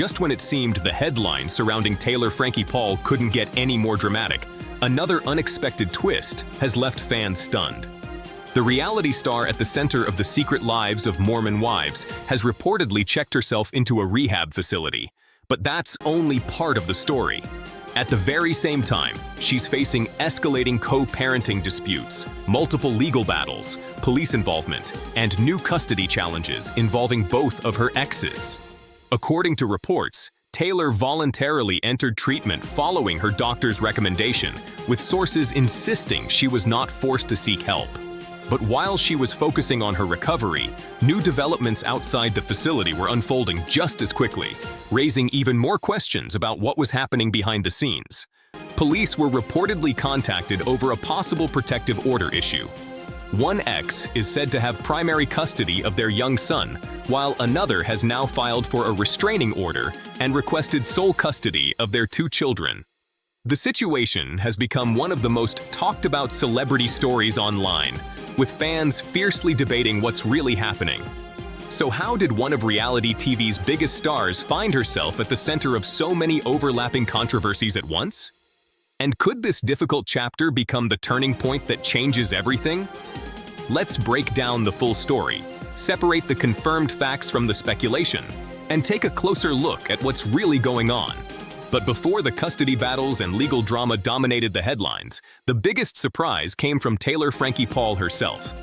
just when it seemed the headlines surrounding Taylor Frankie Paul couldn't get any more dramatic, another unexpected twist has left fans stunned. The reality star at the center of the secret lives of Mormon wives has reportedly checked herself into a rehab facility. But that's only part of the story. At the very same time, she's facing escalating co-parenting disputes, multiple legal battles, police involvement, and new custody challenges involving both of her exes. According to reports, Taylor voluntarily entered treatment following her doctor's recommendation, with sources insisting she was not forced to seek help. But while she was focusing on her recovery, new developments outside the facility were unfolding just as quickly, raising even more questions about what was happening behind the scenes. Police were reportedly contacted over a possible protective order issue. One ex is said to have primary custody of their young son, while another has now filed for a restraining order and requested sole custody of their 2 children. The situation has become one of the most talked about celebrity stories online, with fans fiercely debating what's really happening. So how did one of reality TV's biggest stars find herself at the center of so many overlapping controversies at once? And could this difficult chapter become the turning point that changes everything? Let's break down the full story, separate the confirmed facts from the speculation, and take a closer look at what's really going on. But before the custody battles and legal drama dominated the headlines, the biggest surprise came from Taylor Frankie Paul herself.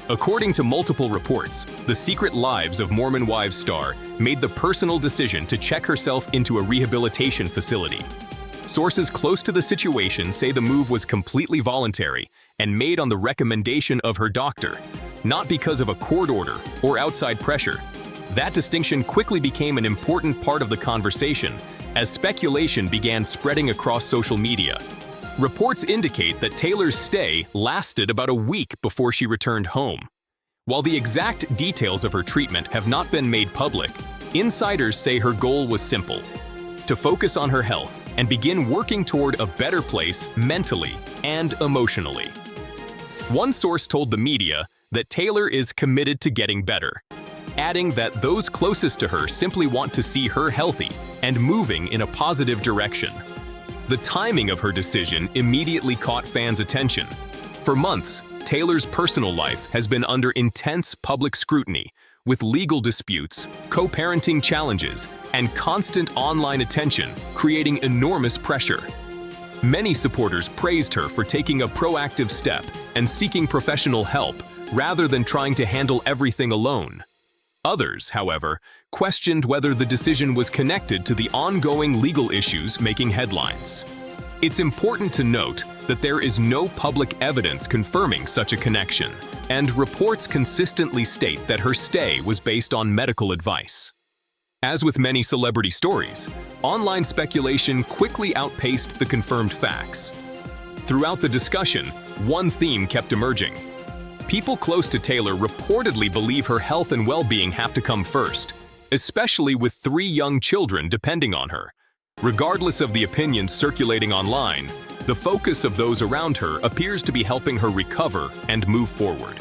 According to multiple reports, the Secret Lives of Mormon Wives star made the personal decision to check herself into a rehabilitation facility. Sources close to the situation say the move was completely voluntary and made on the recommendation of her doctor, not because of a court order or outside pressure. That distinction quickly became an important part of the conversation as speculation began spreading across social media. Reports indicate that Taylor's stay lasted about a week before she returned home. While the exact details of her treatment have not been made public, insiders say her goal was simple: to focus on her health and begin working toward a better place mentally and emotionally. One source told the media that Taylor is committed to getting better, adding that those closest to her simply want to see her healthy and moving in a positive direction. The timing of her decision immediately caught fans' attention. For months, Taylor's personal life has been under intense public scrutiny, with legal disputes, co-parenting challenges, and constant online attention creating enormous pressure. Many supporters praised her for taking a proactive step and seeking professional help rather than trying to handle everything alone. Others, however, questioned whether the decision was connected to the ongoing legal issues making headlines. It's important to note that there is no public evidence confirming such a connection, and reports consistently state that her stay was based on medical advice. As with many celebrity stories, online speculation quickly outpaced the confirmed facts. Throughout the discussion, one theme kept emerging. People close to Taylor reportedly believe her health and well-being have to come first, especially with 3 young children depending on her. Regardless of the opinions circulating online, the focus of those around her appears to be helping her recover and move forward.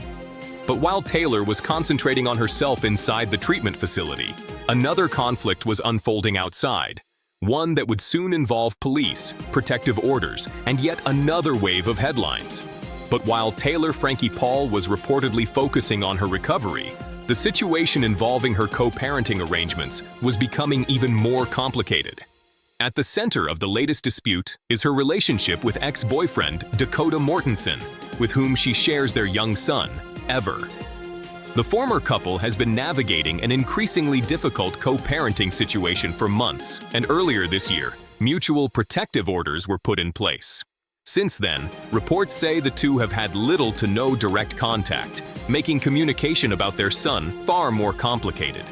But while Taylor was concentrating on herself inside the treatment facility, another conflict was unfolding outside, one that would soon involve police, protective orders, and yet another wave of headlines. But while Taylor Frankie Paul was reportedly focusing on her recovery, the situation involving her co-parenting arrangements was becoming even more complicated. At the center of the latest dispute is her relationship with ex-boyfriend Dakota Mortensen, with whom she shares their young son, Ever. The former couple has been navigating an increasingly difficult co-parenting situation for months, and earlier this year, mutual protective orders were put in place. Since then, reports say the two have had little to no direct contact, making communication about their son far more complicated.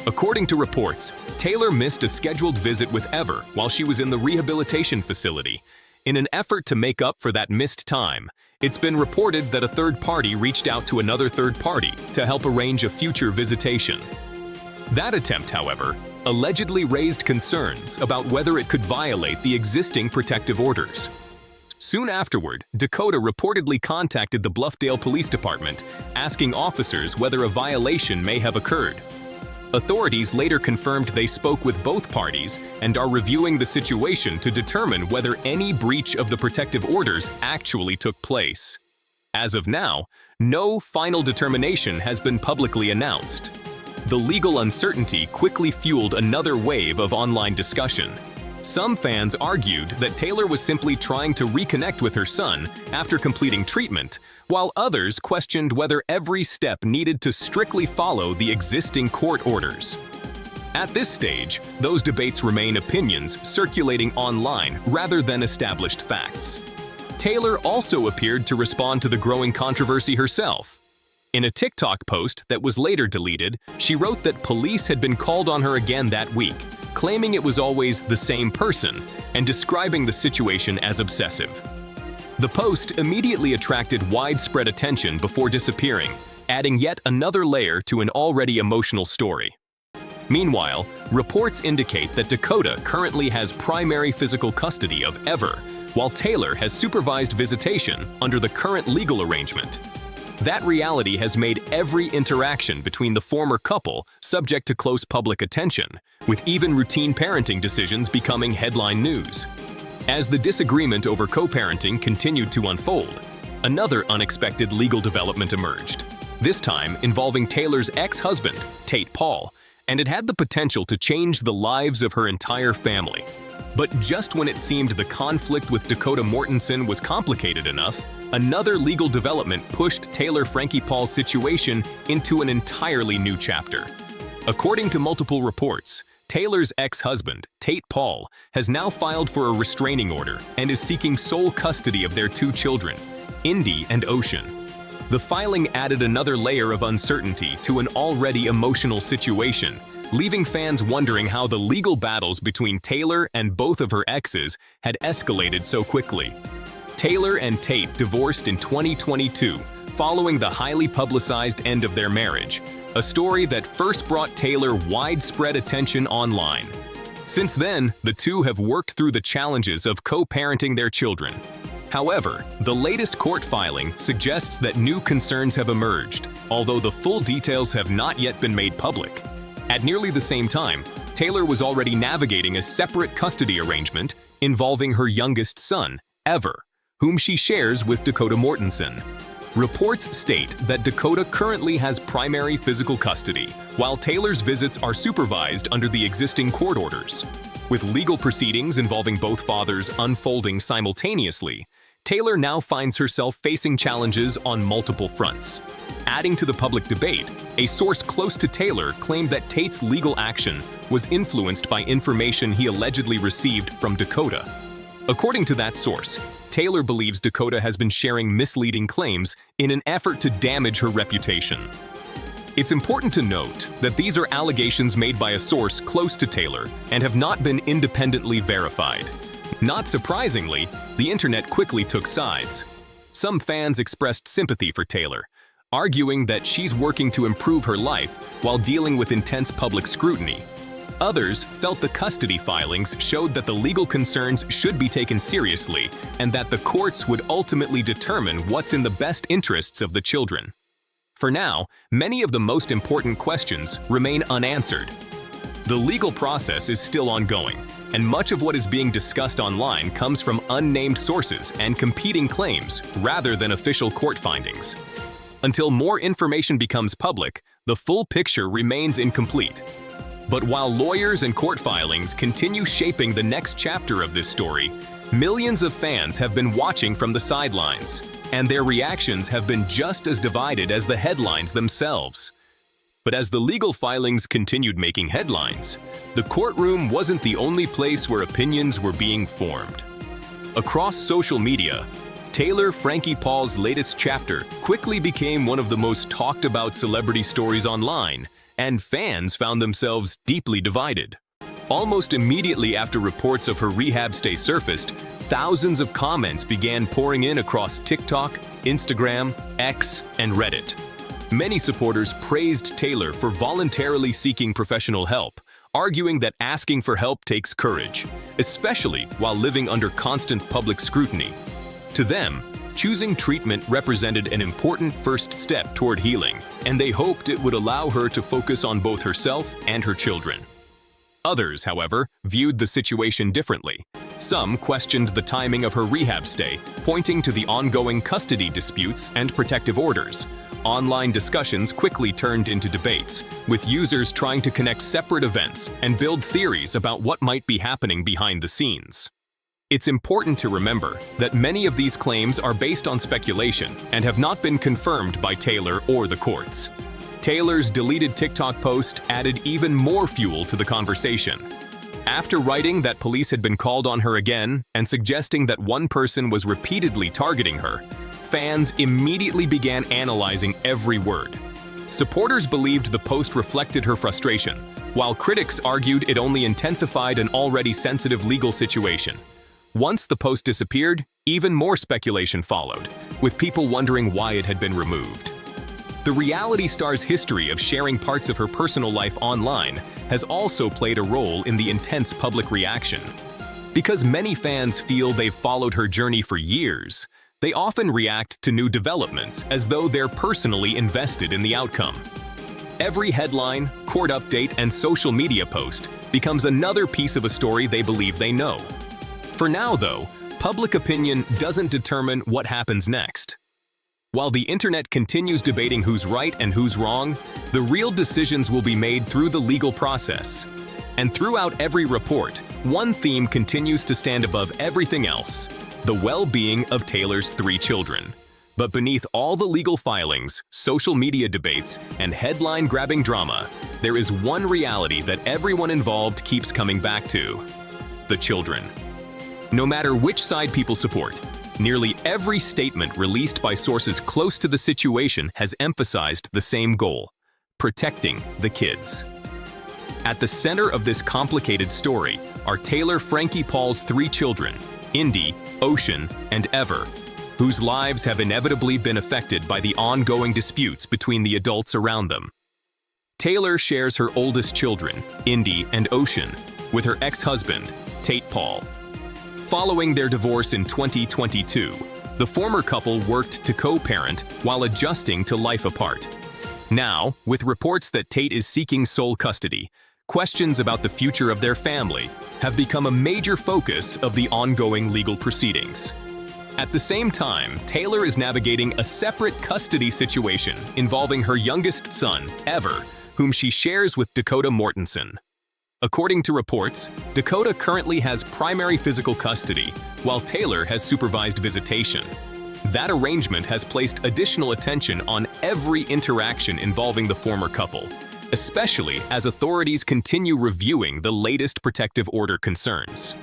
According to reports, Taylor missed a scheduled visit with Ever while she was in the rehabilitation facility. In an effort to make up for that missed time, it's been reported that a third party reached out to another third party to help arrange a future visitation. That attempt, however, allegedly raised concerns about whether it could violate the existing protective orders. Soon afterward, Dakota reportedly contacted the Bluffdale Police Department, asking officers whether a violation may have occurred. Authorities later confirmed they spoke with both parties and are reviewing the situation to determine whether any breach of the protective orders actually took place. As of now, no final determination has been publicly announced. The legal uncertainty quickly fueled another wave of online discussion. Some fans argued that Taylor was simply trying to reconnect with her son after completing treatment, while others questioned whether every step needed to strictly follow the existing court orders. At this stage, those debates remain opinions circulating online rather than established facts. Taylor also appeared to respond to the growing controversy herself. In a TikTok post that was later deleted, she wrote that police had been called on her again that week, claiming it was always the same person and describing the situation as obsessive. The post immediately attracted widespread attention before disappearing, adding yet another layer to an already emotional story. Meanwhile, reports indicate that Dakota currently has primary physical custody of Ever, while Taylor has supervised visitation under the current legal arrangement. That reality has made every interaction between the former couple subject to close public attention, with even routine parenting decisions becoming headline news. As the disagreement over co-parenting continued to unfold, another unexpected legal development emerged, this time involving Taylor's ex-husband, Tate Paul, and it had the potential to change the lives of her entire family. But just when it seemed the conflict with Dakota Mortensen was complicated enough, another legal development pushed Taylor Frankie Paul's situation into an entirely new chapter. According to multiple reports, Taylor's ex-husband, Tate Paul, has now filed for a restraining order and is seeking sole custody of their two children, Indy and Ocean. The filing added another layer of uncertainty to an already emotional situation, leaving fans wondering how the legal battles between Taylor and both of her exes had escalated so quickly. Taylor and Tate divorced in 2022, following the highly publicized end of their marriage, a story that first brought Taylor widespread attention online. Since then, the two have worked through the challenges of co-parenting their children. However, the latest court filing suggests that new concerns have emerged, although the full details have not yet been made public. At nearly the same time, Taylor was already navigating a separate custody arrangement involving her youngest son, Ever, whom she shares with Dakota Mortensen. Reports state that Dakota currently has primary physical custody, while Taylor's visits are supervised under the existing court orders. With legal proceedings involving both fathers unfolding simultaneously, Taylor now finds herself facing challenges on multiple fronts. Adding to the public debate, a source close to Taylor claimed that Tate's legal action was influenced by information he allegedly received from Dakota. According to that source, Taylor believes Dakota has been sharing misleading claims in an effort to damage her reputation. It's important to note that these are allegations made by a source close to Taylor and have not been independently verified. Not surprisingly, the internet quickly took sides. Some fans expressed sympathy for Taylor, arguing that she's working to improve her life while dealing with intense public scrutiny. Others felt the custody filings showed that the legal concerns should be taken seriously and that the courts would ultimately determine what's in the best interests of the children. For now, many of the most important questions remain unanswered. The legal process is still ongoing, and much of what is being discussed online comes from unnamed sources and competing claims rather than official court findings. Until more information becomes public, the full picture remains incomplete. But while lawyers and court filings continue shaping the next chapter of this story, millions of fans have been watching from the sidelines, and their reactions have been just as divided as the headlines themselves. But as the legal filings continued making headlines, the courtroom wasn't the only place where opinions were being formed. Across social media, Taylor Frankie Paul's latest chapter quickly became one of the most talked about celebrity stories online, and fans found themselves deeply divided. Almost immediately after reports of her rehab stay surfaced, thousands of comments began pouring in across TikTok, Instagram, X, and Reddit. Many supporters praised Taylor for voluntarily seeking professional help, arguing that asking for help takes courage, especially while living under constant public scrutiny. To them, choosing treatment represented an important first step toward healing, and they hoped it would allow her to focus on both herself and her children. Others, however, viewed the situation differently. Some questioned the timing of her rehab stay, pointing to the ongoing custody disputes and protective orders. Online discussions quickly turned into debates, with users trying to connect separate events and build theories about what might be happening behind the scenes. It's important to remember that many of these claims are based on speculation and have not been confirmed by Taylor or the courts. Taylor's deleted TikTok post added even more fuel to the conversation. After writing that police had been called on her again and suggesting that one person was repeatedly targeting her, fans immediately began analyzing every word. Supporters believed the post reflected her frustration, while critics argued it only intensified an already sensitive legal situation. Once the post disappeared, even more speculation followed, with people wondering why it had been removed. The reality star's history of sharing parts of her personal life online has also played a role in the intense public reaction. Because many fans feel they've followed her journey for years, they often react to new developments as though they're personally invested in the outcome. Every headline, court update, and social media post becomes another piece of a story they believe they know. For now, though, public opinion doesn't determine what happens next. While the internet continues debating who's right and who's wrong, the real decisions will be made through the legal process. And throughout every report, one theme continues to stand above everything else: the well-being of Taylor's 3 children. But beneath all the legal filings, social media debates, and headline-grabbing drama, there is one reality that everyone involved keeps coming back to: the children. No matter which side people support, nearly every statement released by sources close to the situation has emphasized the same goal: protecting the kids. At the center of this complicated story are Taylor Frankie Paul's 3 children, Indy, Ocean, and Ever, whose lives have inevitably been affected by the ongoing disputes between the adults around them. Taylor shares her oldest children, Indy and Ocean, with her ex-husband, Tate Paul. Following their divorce in 2022, the former couple worked to co-parent while adjusting to life apart. Now, with reports that Tate is seeking sole custody, questions about the future of their family have become a major focus of the ongoing legal proceedings. At the same time, Taylor is navigating a separate custody situation involving her youngest son, Ever, whom she shares with Dakota Mortensen. According to reports, Dakota currently has primary physical custody, while Taylor has supervised visitation. That arrangement has placed additional attention on every interaction involving the former couple, especially as authorities continue reviewing the latest protective order concerns.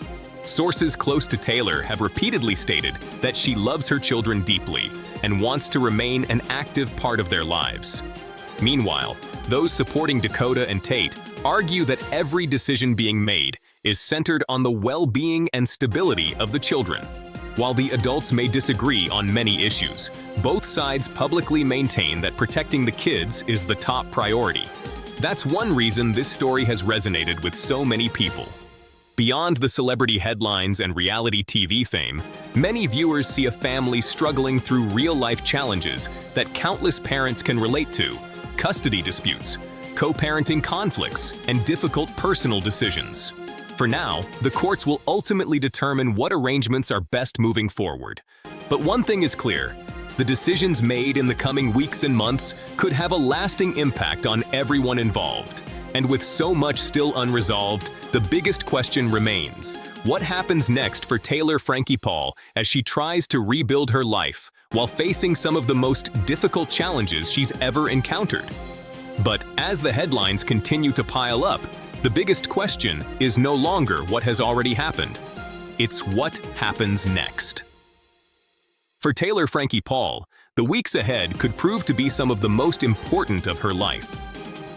Sources close to Taylor have repeatedly stated that she loves her children deeply and wants to remain an active part of their lives. Meanwhile, those supporting Dakota and Tate argue that every decision being made is centered on the well-being and stability of the children. While the adults may disagree on many issues, both sides publicly maintain that protecting the kids is the top priority. That's one reason this story has resonated with so many people. Beyond the celebrity headlines and reality TV fame, many viewers see a family struggling through real-life challenges that countless parents can relate to: custody disputes, co-parenting conflicts, and difficult personal decisions. For now, the courts will ultimately determine what arrangements are best moving forward. But one thing is clear: the decisions made in the coming weeks and months could have a lasting impact on everyone involved. And with so much still unresolved, the biggest question remains: what happens next for Taylor Frankie Paul as she tries to rebuild her life while facing some of the most difficult challenges she's ever encountered? But as the headlines continue to pile up, the biggest question is no longer what has already happened. It's what happens next. For Taylor Frankie Paul, the weeks ahead could prove to be some of the most important of her life.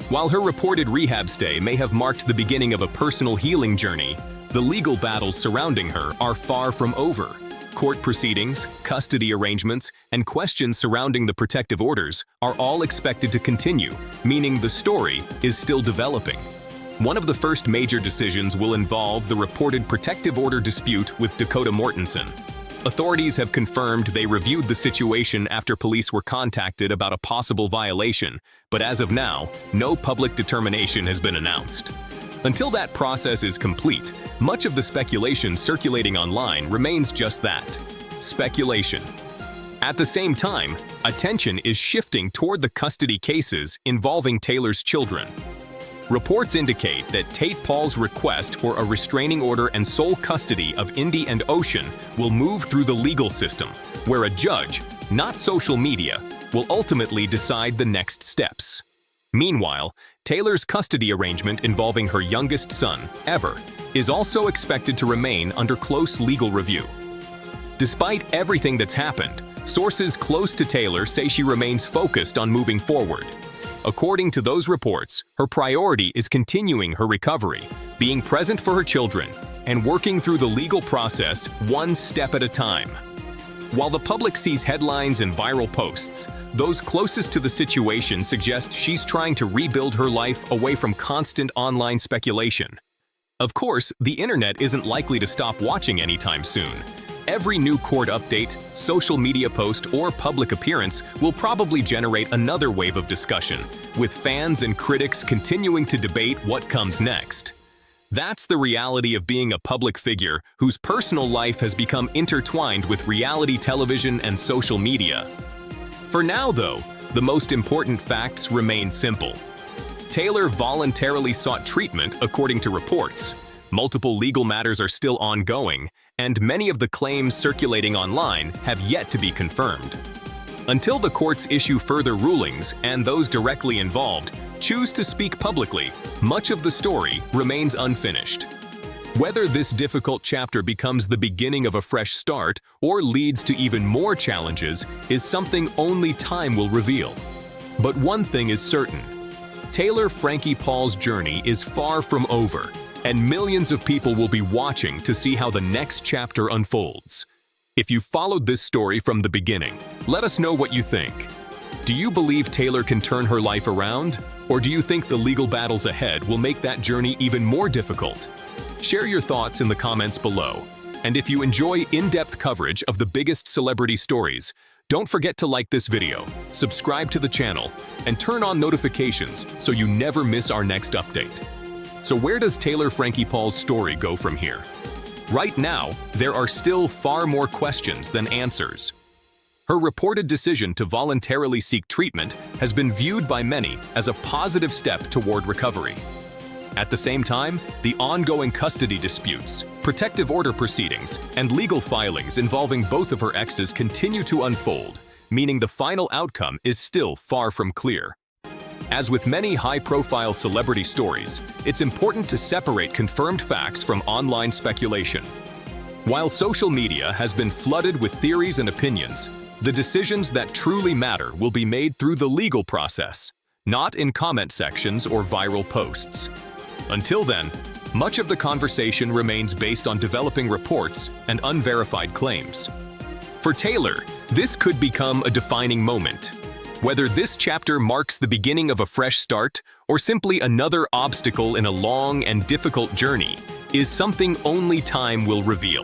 While her reported rehab stay may have marked the beginning of a personal healing journey, the legal battles surrounding her are far from over. Court proceedings, custody arrangements, and questions surrounding the protective orders are all expected to continue, meaning the story is still developing. One of the first major decisions will involve the reported protective order dispute with Dakota Mortensen. Authorities have confirmed they reviewed the situation after police were contacted about a possible violation, but as of now, no public determination has been announced. Until that process is complete, much of the speculation circulating online remains just that: speculation. At the same time, attention is shifting toward the custody cases involving Taylor's children. Reports indicate that Tate Paul's request for a restraining order and sole custody of Indy and Ocean will move through the legal system, where a judge, not social media, will ultimately decide the next steps. Meanwhile, Taylor's custody arrangement involving her youngest son, Ever, is also expected to remain under close legal review. Despite everything that's happened, sources close to Taylor say she remains focused on moving forward. According to those reports, her priority is continuing her recovery, being present for her children, and working through the legal process one step at a time. While the public sees headlines and viral posts, those closest to the situation suggest she's trying to rebuild her life away from constant online speculation. Of course, the internet isn't likely to stop watching anytime soon. Every new court update, social media post, or public appearance will probably generate another wave of discussion, with fans and critics continuing to debate what comes next. That's the reality of being a public figure whose personal life has become intertwined with reality television and social media. For now, though, the most important facts remain simple. Taylor voluntarily sought treatment according to reports. Multiple legal matters are still ongoing, and many of the claims circulating online have yet to be confirmed. Until the courts issue further rulings and those directly involved choose to speak publicly, much of the story remains unfinished. Whether this difficult chapter becomes the beginning of a fresh start or leads to even more challenges is something only time will reveal. But one thing is certain: Taylor Frankie Paul's journey is far from over, and millions of people will be watching to see how the next chapter unfolds. If you followed this story from the beginning, let us know what you think. Do you believe Taylor can turn her life around? Or do you think the legal battles ahead will make that journey even more difficult? Share your thoughts in the comments below. And if you enjoy in-depth coverage of the biggest celebrity stories, don't forget to like this video, subscribe to the channel, and turn on notifications so you never miss our next update. So where does Taylor Frankie Paul's story go from here? Right now, there are still far more questions than answers. Her reported decision to voluntarily seek treatment has been viewed by many as a positive step toward recovery. At the same time, the ongoing custody disputes, protective order proceedings, and legal filings involving both of her exes continue to unfold, meaning the final outcome is still far from clear. As with many high-profile celebrity stories, it's important to separate confirmed facts from online speculation. While social media has been flooded with theories and opinions, the decisions that truly matter will be made through the legal process, not in comment sections or viral posts. Until then, much of the conversation remains based on developing reports and unverified claims. For Taylor, this could become a defining moment. Whether this chapter marks the beginning of a fresh start or simply another obstacle in a long and difficult journey is something only time will reveal.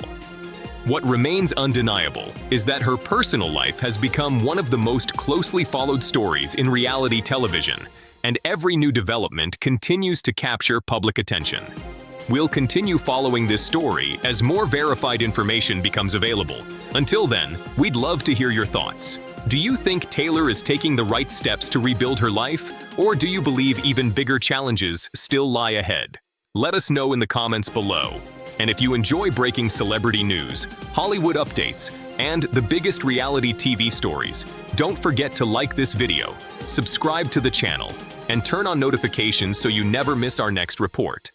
What remains undeniable is that her personal life has become one of the most closely followed stories in reality television, and every new development continues to capture public attention. We'll continue following this story as more verified information becomes available. Until then, we'd love to hear your thoughts. Do you think Taylor is taking the right steps to rebuild her life, or do you believe even bigger challenges still lie ahead? Let us know in the comments below. And if you enjoy breaking celebrity news, Hollywood updates, and the biggest reality TV stories, don't forget to like this video, subscribe to the channel, and turn on notifications so you never miss our next report.